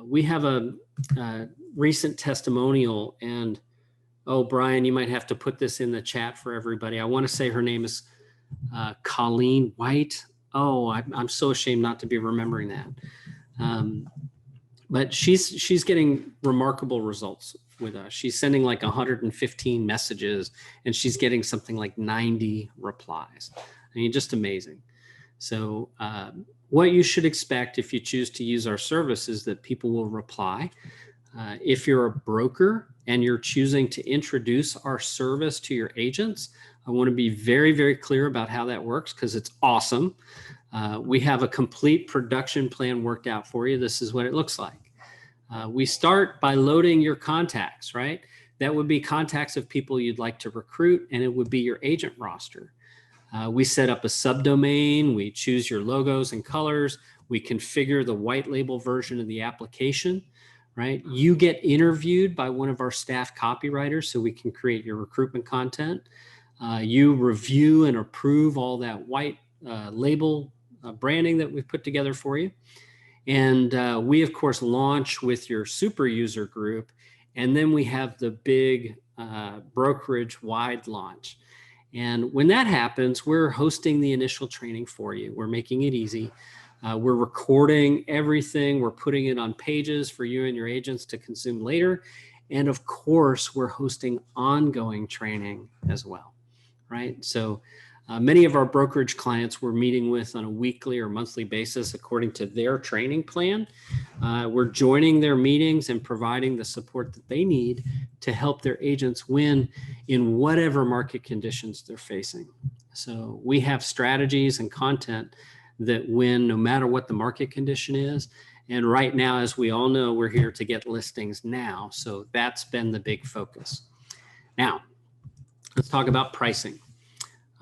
[SPEAKER 1] We have a recent testimonial, and Brian, you might have to put this in the chat for everybody. I want to say her name is Colleen White. I'm so ashamed not to be remembering that. But she's getting remarkable results with us. She's sending like 115 messages and she's getting something like 90 replies. I mean, just amazing. So what you should expect if you choose to use our service is that people will reply. If you're a broker and you're choosing to introduce our service to your agents, I want to be very, very clear about how that works because it's awesome. We have a complete production plan worked out for you. This is what it looks like. We start by loading your contacts, right? That would be contacts of people you'd like to recruit, and it would be your agent roster. We set up a subdomain. We choose your logos and colors. We configure the white label version of the application, right? You get interviewed by one of our staff copywriters so we can create your recruitment content. You review and approve all that white label branding that we've put together for you. And we, of course, launch with your super user group. And then we have the big brokerage wide launch. And when that happens, we're hosting the initial training for you. We're making it easy. We're recording everything. We're putting it on pages for you and your agents to consume later. And of course, we're hosting ongoing training as well, right? So many of our brokerage clients we're meeting with on a weekly or monthly basis according to their training plan. We're joining their meetings and providing the support that they need to help their agents win in whatever market conditions they're facing. So we have strategies and content that win no matter what the market condition is. And right now, as we all know, we're here to get listings now. So that's been the big focus. Now, let's talk about pricing.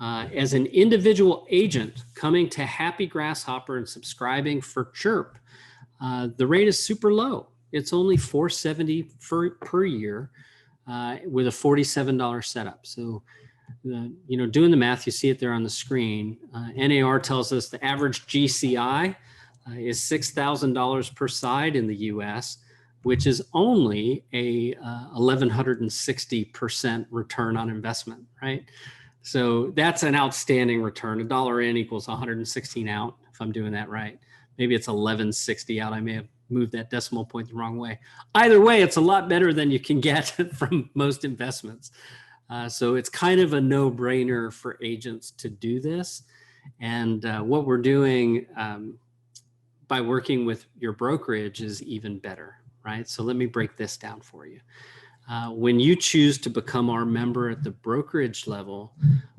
[SPEAKER 1] As an individual agent coming to Happy Grasshopper and subscribing for Chirp, the rate is super low. It's only $470 per year with a $47 setup. So, doing the math, you see it there on the screen. NAR tells us the average GCI is $6,000 per side in the U.S., which is only a 1,160% return on investment, right? So that's an outstanding return. $1 in equals 116 out, if I'm doing that right. Maybe it's 1160 out. I may have moved that decimal point the wrong way. Either way, it's a lot better than you can get from most investments. So it's kind of a no-brainer for agents to do this. And what we're doing by working with your brokerage is even better, right? So let me break this down for you. When you choose to become our member at the brokerage level,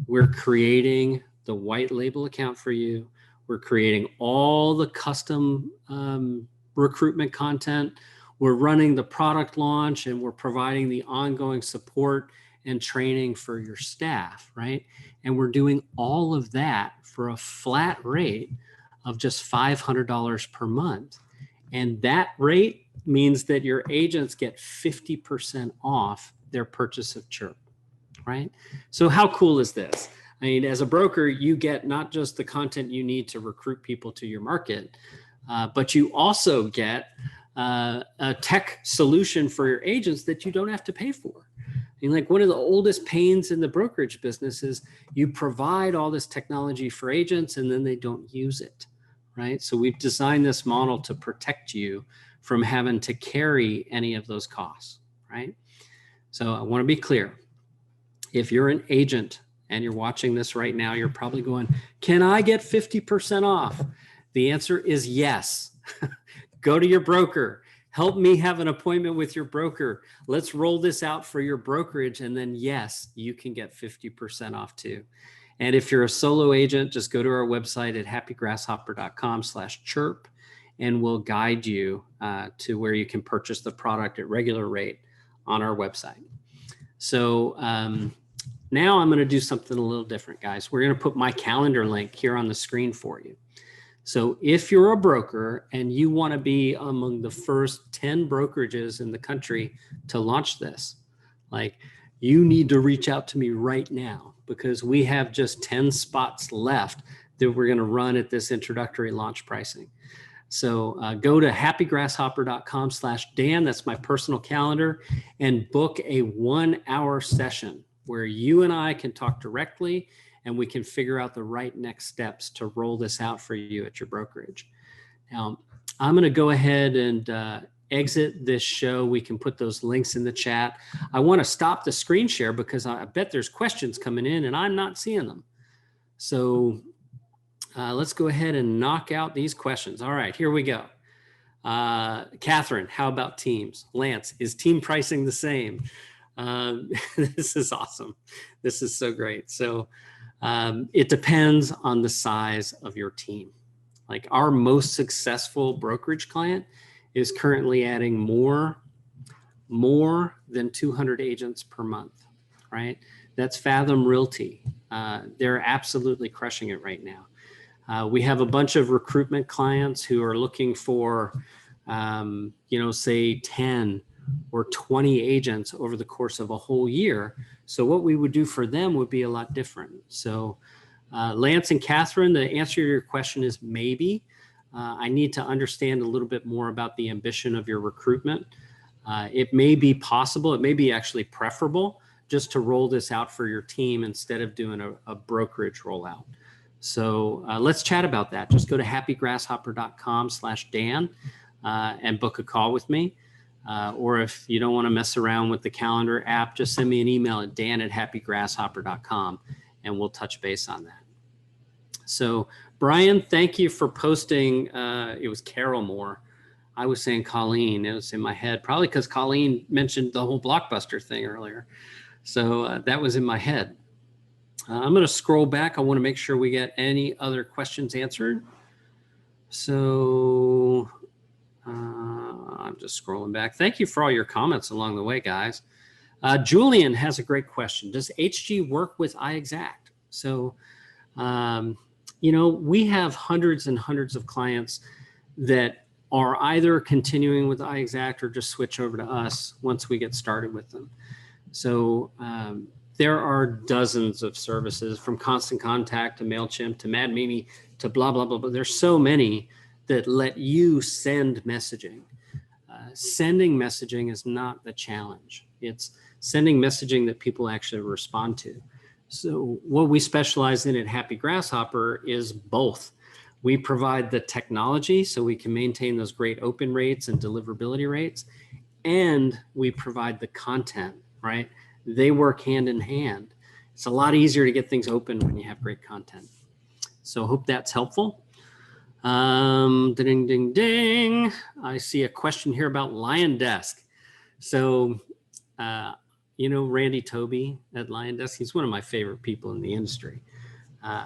[SPEAKER 1] we're creating the white label account for you. We're creating all the custom recruitment content. We're running the product launch, and we're providing the ongoing support and training for your staff, right? And we're doing all of that for a flat rate of just $500 per month. And that rate means that your agents get 50% off their purchase of Chirp, right? So how cool is this? I mean, as a broker, you get not just the content you need to recruit people to your market, but you also get a tech solution for your agents that you don't have to pay for. I mean, like, one of the oldest pains in the brokerage business is you provide all this technology for agents and then they don't use it, right? So we've designed this model to protect you from having to carry any of those costs, right? So I want to be clear. If you're an agent and you're watching this right now, you're probably going, can I get 50% off? The answer is yes. Go to your broker. Help me have an appointment with your broker. Let's roll this out for your brokerage. And then, yes, you can get 50% off too. And if you're a solo agent, just go to our website at happygrasshopper.com/chirp, and we'll guide you to where you can purchase the product at regular rate on our website. So now I'm going to do something a little different, guys. We're going to put my calendar link here on the screen for you. So if you're a broker and you want to be among the first 10 brokerages in the country to launch this, like, you need to reach out to me right now, because we have just 10 spots left that we're going to run at this introductory launch pricing. So go to happygrasshopper.com/Dan. That's my personal calendar, and book a 1-hour session where you and I can talk directly, and we can figure out the right next steps to roll this out for you at your brokerage. Now, I'm going to go ahead and exit this show. We can put those links in the chat. I want to stop the screen share because I bet there's questions coming in and I'm not seeing them. So let's go ahead and knock out these questions. All right, here we go. Catherine, how about teams? Lance, is team pricing the same? This is awesome. This is so great. So it depends on the size of your team. Like, our most successful brokerage client is currently adding more than 200 agents per month, right? That's Fathom Realty. They're absolutely crushing it right now. We have a bunch of recruitment clients who are looking for, say 10 or 20 agents over the course of a whole year. So what we would do for them would be a lot different. So Lance and Catherine, the answer to your question is maybe. I need to understand a little bit more about the ambition of your recruitment. It may be possible, it may be actually preferable just to roll this out for your team instead of doing a brokerage rollout. So let's chat about that. Just go to happygrasshopper.com/Dan and book a call with me. Or if you don't want to mess around with the calendar app, just send me an email at dan@happygrasshopper.com and we'll touch base on that. So Brian, thank you for posting. It was Carol Moore. I was saying Colleen. It was in my head, probably because Colleen mentioned the whole Blockbuster thing earlier. So that was in my head. I'm going to scroll back. I want to make sure we get any other questions answered. So I'm just scrolling back. Thank you for all your comments along the way, guys. Julian has a great question. Does HG work with iExact? So, you know, we have hundreds and hundreds of clients that are either continuing with iExact or just switch over to us once we get started with them. So there are dozens of services, from Constant Contact to MailChimp to MadMimi to blah, blah, blah, but there's so many that let you send messaging. Sending messaging is not the challenge. It's sending messaging that people actually respond to. So what we specialize in at Happy Grasshopper is both. We provide the technology so we can maintain those great open rates and deliverability rates, and we provide the content, right? They work hand in hand. It's a lot easier to get things open when you have great content. So hope that's helpful. Ding, ding, ding. I see a question here about Lion Desk. So, you know, Randy Toby at Lion Desk, he's one of my favorite people in the industry.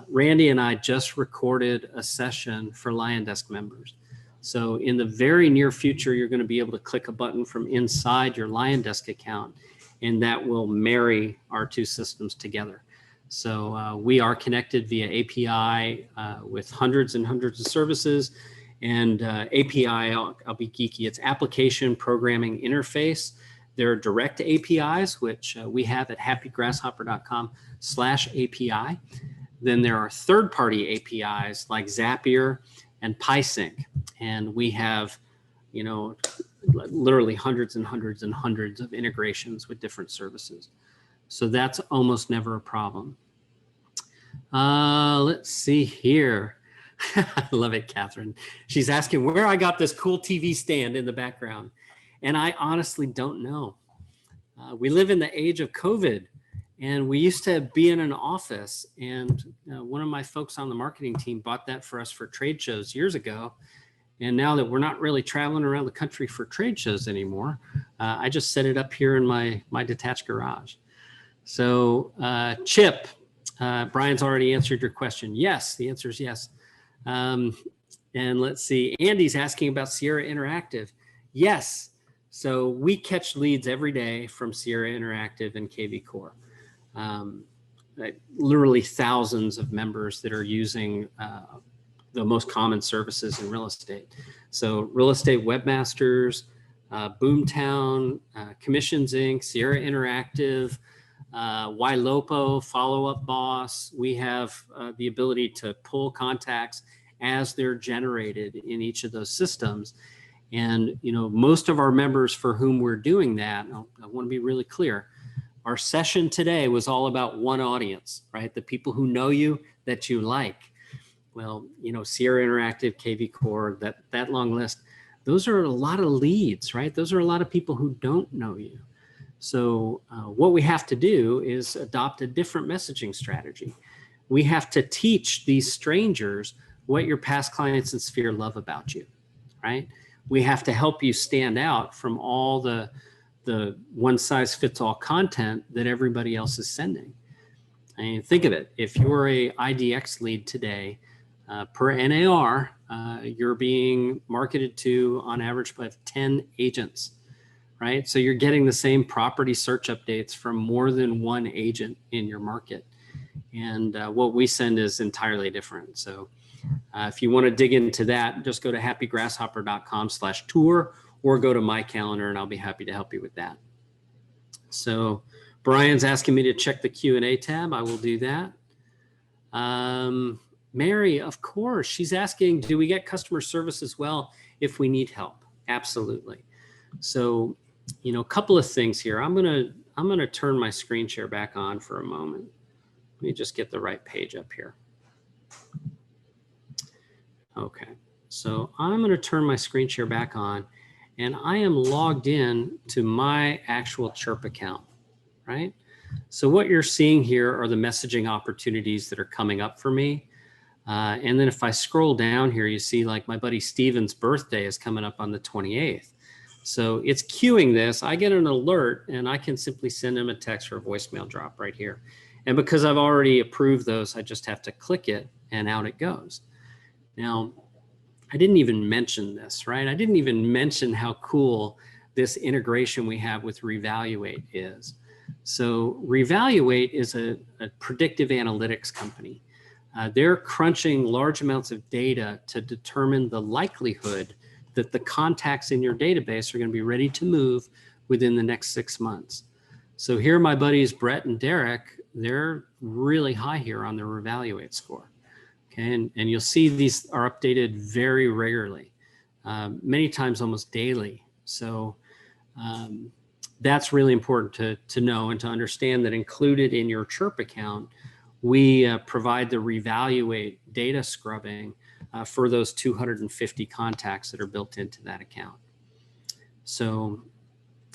[SPEAKER 1] Randy and I just recorded a session for Lion Desk members. So in the very near future, you're going to be able to click a button from inside your Lion Desk account, and that will marry our two systems together. So we are connected via API with hundreds and hundreds of services. And API, I'll be geeky, it's Application Programming Interface. There are direct APIs, which we have at happygrasshopper.com/API. Then there are third-party APIs like Zapier and PySync. And we have, you know, literally hundreds and hundreds and hundreds of integrations with different services. So that's almost never a problem. Let's see here. I love it, Catherine. She's asking where I got this cool TV stand in the background. And I honestly don't know. We live in the age of COVID, and we used to be in an office, and one of my folks on the marketing team bought that for us for trade shows years ago. And now that we're not really traveling around the country for trade shows anymore, I just set it up here in my detached garage. So Chip, Brian's already answered your question. Yes, the answer is yes. And let's see, Andy's asking about Sierra Interactive. Yes, so we catch leads every day from Sierra Interactive and KV Core. Literally thousands of members that are using the most common services in real estate. So Real Estate Webmasters, Boomtown, Commissions Inc., Sierra Interactive, Ylopo, Follow Up Boss. We have the ability to pull contacts as they're generated in each of those systems. And, you know, most of our members for whom we're doing that, I want to be really clear, our session today was all about one audience, right? The people who know you, that you like. Well, you know, Sierra Interactive, KV Core, that long list, those are a lot of leads, right? Those are a lot of people who don't know you. So what we have to do is adopt a different messaging strategy. We have to teach these strangers what your past clients and Sphere love about you, right? We have to help you stand out from all the one-size-fits-all content that everybody else is sending. I mean, think of it. If you're a IDX lead today, per NAR, you're being marketed to on average by 10 agents, right? So you're getting the same property search updates from more than one agent in your market. And what we send is entirely different. So if you want to dig into that, just go to happygrasshopper.com/tour or go to my calendar and I'll be happy to help you with that. So Brian's asking me to check the Q&A tab. I will do that. Mary, of course, she's asking, do we get customer service as well if we need help? Absolutely. So, you know, a couple of things here. I'm gonna turn my screen share back on for a moment. Let me just get the right page up here. Okay, so I'm gonna turn my screen share back on, and I am logged in to my actual Chirp account, right? So what you're seeing here are the messaging opportunities that are coming up for me. And then if I scroll down here, you see like my buddy Steven's birthday is coming up on the 28th. So it's queuing this. I get an alert and I can simply send him a text or a voicemail drop right here. And because I've already approved those, I just have to click it and out it goes. Now, I didn't even mention this, right? I didn't even mention how cool this integration we have with Revaluate is. So Revaluate is a predictive analytics company. They're crunching large amounts of data to determine the likelihood that the contacts in your database are going to be ready to move within the next 6 months. So here are my buddies, Brett and Derek. They're really high here on their Revaluate score. Okay, and you'll see these are updated very regularly, many times almost daily. So that's really important to know and to understand that included in your Chirp account, we provide the Revaluate data scrubbing for those 250 contacts that are built into that account. So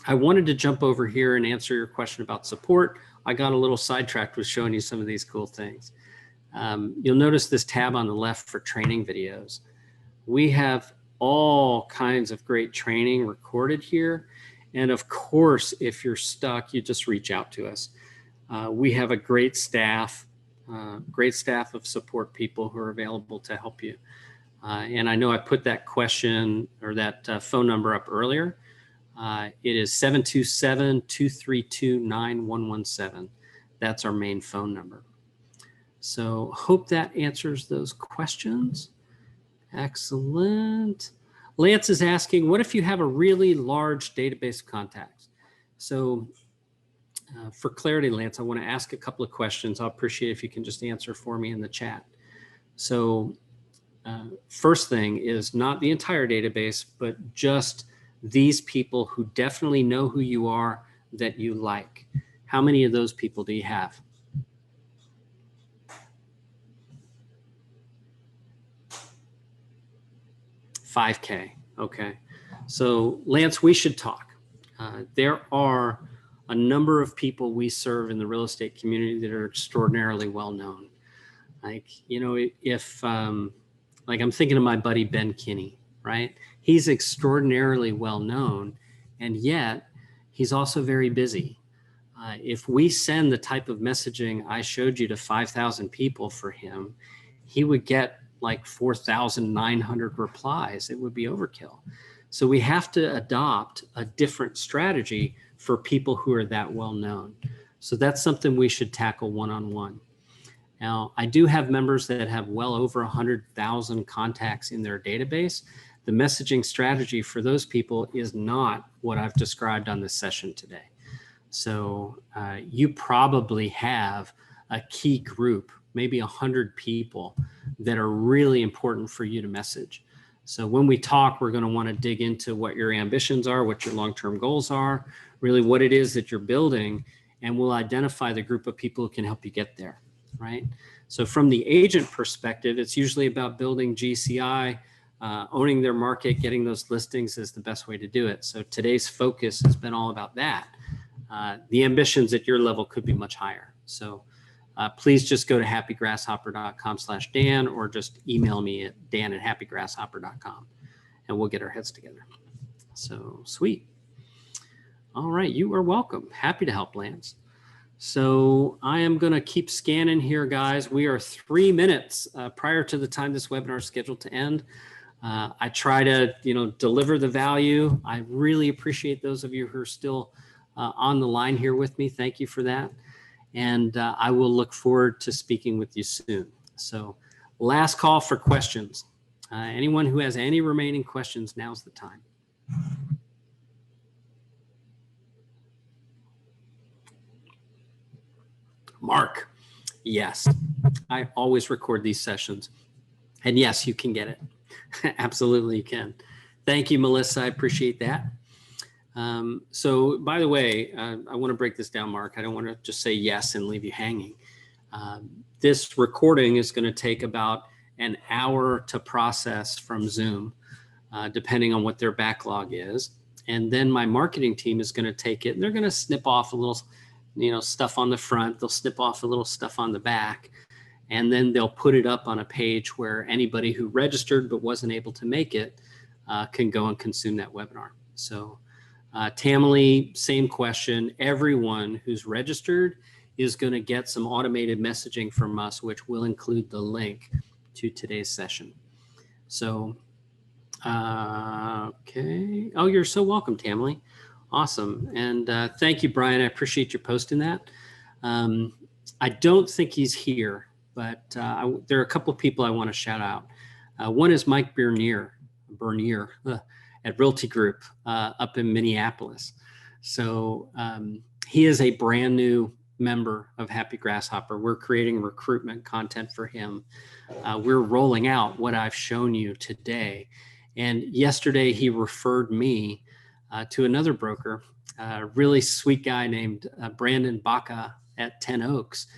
[SPEAKER 1] I wanted to jump over here and answer your question about support. I got a little sidetracked with showing you some of these cool things. You'll notice this tab on the left for training videos. We have all kinds of great training recorded here. And of course, if you're stuck, you just reach out to us. We have a great staff of support people who are available to help you. And I know I put that question or that phone number up earlier. It is 727-232-9117. That's our main phone number. So hope that answers those questions. Excellent. Lance is asking, what if you have a really large database of contacts? So for clarity, Lance, I want to ask a couple of questions. I'll appreciate if you can just answer for me in the chat. So first thing is not the entire database, but just these people who definitely know who you are that you like. How many of those people do you have? $5K. Okay. So Lance, we should talk. There are a number of people we serve in the real estate community that are extraordinarily well known. Like, you know, if like I'm thinking of my buddy Ben Kinney, right? He's extraordinarily well known, and yet he's also very busy. If we send the type of messaging I showed you to 5,000 people for him, he would get like 4,900 replies. It would be overkill. So we have to adopt a different strategy for people who are that well known. So that's something we should tackle one-on-one. Now, I do have members that have well over 100,000 contacts in their database. The messaging strategy for those people is not what I've described on this session today. So you probably have a key group, maybe 100 people that are really important for you to message. So when we talk, we're going to want to dig into what your ambitions are, what your long-term goals are, really what it is that you're building, and we'll identify the group of people who can help you get there, right? So from the agent perspective, it's usually about building GCI, owning their market, getting those listings is the best way to do it. So today's focus has been all about that. The ambitions at your level could be much higher. So please just go to happygrasshopper.com/Dan or just email me at dan@happygrasshopper.com and we'll get our heads together. So sweet. All right, you are welcome. Happy to help, Lance. So I am going to keep scanning here, guys. We are 3 minutes prior to the time this webinar is scheduled to end. I try to, deliver the value. I really appreciate those of you who are still on the line here with me. Thank you for that. And I will look forward to speaking with you soon. So last call for questions. Anyone who has any remaining questions, now's the time. Mark, yes, I always record these sessions. And yes, you can get it. Absolutely you can. Thank you, Melissa. I appreciate that. So by the way, I want to break this down, Mark. I don't want to just say yes and leave you hanging. This recording is going to take about an hour to process from Zoom. depending on what their backlog is. And then my marketing team is going to take it and they're going to snip off a little, stuff on the front. They'll snip off a little stuff on the back. And then they'll put it up on a page where anybody who registered but wasn't able to make it can go and consume that webinar. So Tamily, same question. Everyone who's registered is going to get some automated messaging from us, which will include the link to today's session. So, okay. Oh, you're so welcome, Tamily. Awesome. And thank you, Brian. I appreciate you posting that. I don't think he's here, but there are a couple of people I want to shout out. One is Mike Bernier at Realty Group up in Minneapolis. So he is a brand new member of Happy Grasshopper. We're creating recruitment content for him. We're rolling out what I've shown you today. And yesterday he referred me to another broker, a really sweet guy named Brandon Baca at 10 Oaks,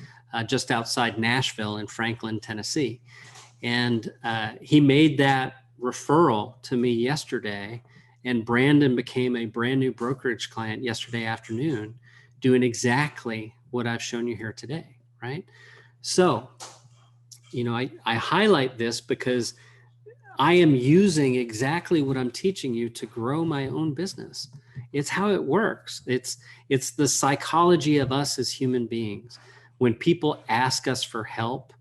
[SPEAKER 1] just outside Nashville in Franklin, Tennessee. And he made that referral to me yesterday, and Brandon became a brand new brokerage client yesterday afternoon, doing exactly what I've shown you here today, right? So, I highlight this because I am using exactly what I'm teaching you to grow my own business. It's how it works. It's the psychology of us as human beings. When people ask us for help,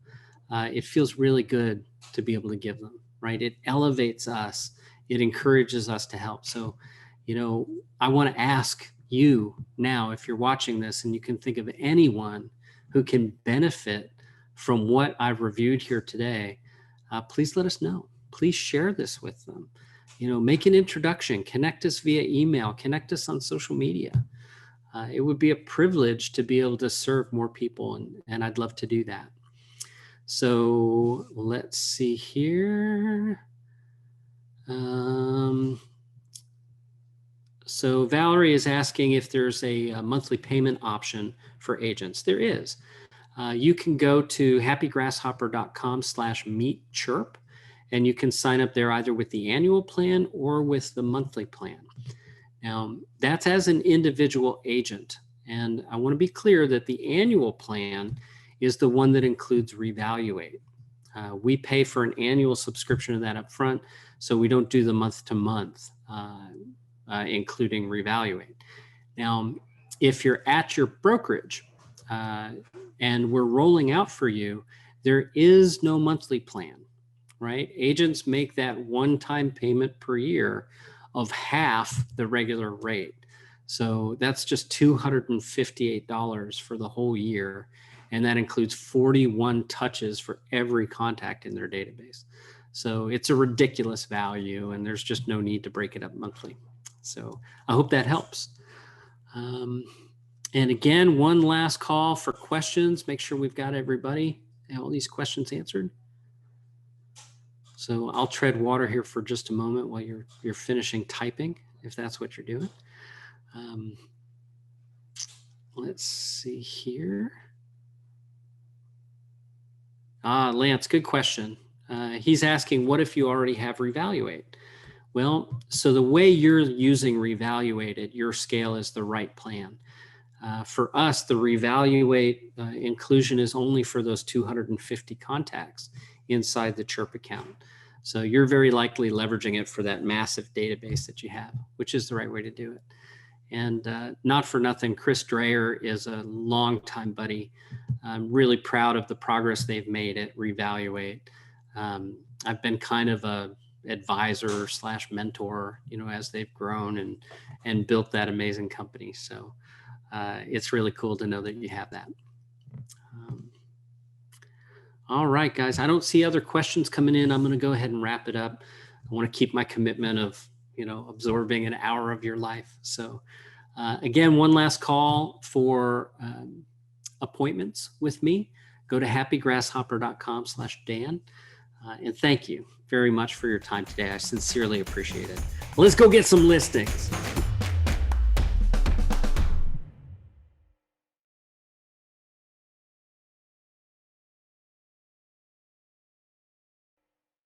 [SPEAKER 1] it feels really good to be able to give them, right? It elevates us. It encourages us to help. So, I want to ask you now, if you're watching this and you can think of anyone who can benefit from what I've reviewed here today, please let us know. Please share this with them. Make an introduction, connect us via email, connect us on social media. It would be a privilege to be able to serve more people, and I'd love to do that. So let's see here. So Valerie is asking if there's a monthly payment option for agents. There is. You can go to happygrasshopper.com/meetchirp, and you can sign up there either with the annual plan or with the monthly plan. Now, that's as an individual agent. And I want to be clear that the annual plan is the one that includes Revaluate. We pay for an annual subscription of that up front, so we don't do the month-to-month, including Revaluate. Now, if you're at your brokerage and we're rolling out for you, there is no monthly plan, right? Agents make that one-time payment per year of half the regular rate. So that's just $258 for the whole year. And that includes 41 touches for every contact in their database. So it's a ridiculous value, and there's just no need to break it up monthly. So I hope that helps. And again, one last call for questions. Make sure we've got everybody, all these questions answered. So I'll tread water here for just a moment while you're finishing typing, if that's what you're doing. Let's see here. Lance, good question. He's asking, what if you already have Revaluate? Well, so the way you're using Revaluate, your scale is the right plan. For us, the Revaluate inclusion is only for those 250 contacts inside the Chirp account. So you're very likely leveraging it for that massive database that you have, which is the right way to do it. And not for nothing, Chris Dreyer is a longtime buddy. I'm really proud of the progress they've made at Revaluate. I've been kind of a advisor / mentor, as they've grown and built that amazing company. So it's really cool to know that you have that. All right, guys, I don't see other questions coming in. I'm going to go ahead and wrap it up. I want to keep my commitment of, absorbing an hour of your life. So again, one last call for appointments with me. Go to happygrasshopper.com/Dan. And thank you very much for your time today. I sincerely appreciate it. Let's go get some listings.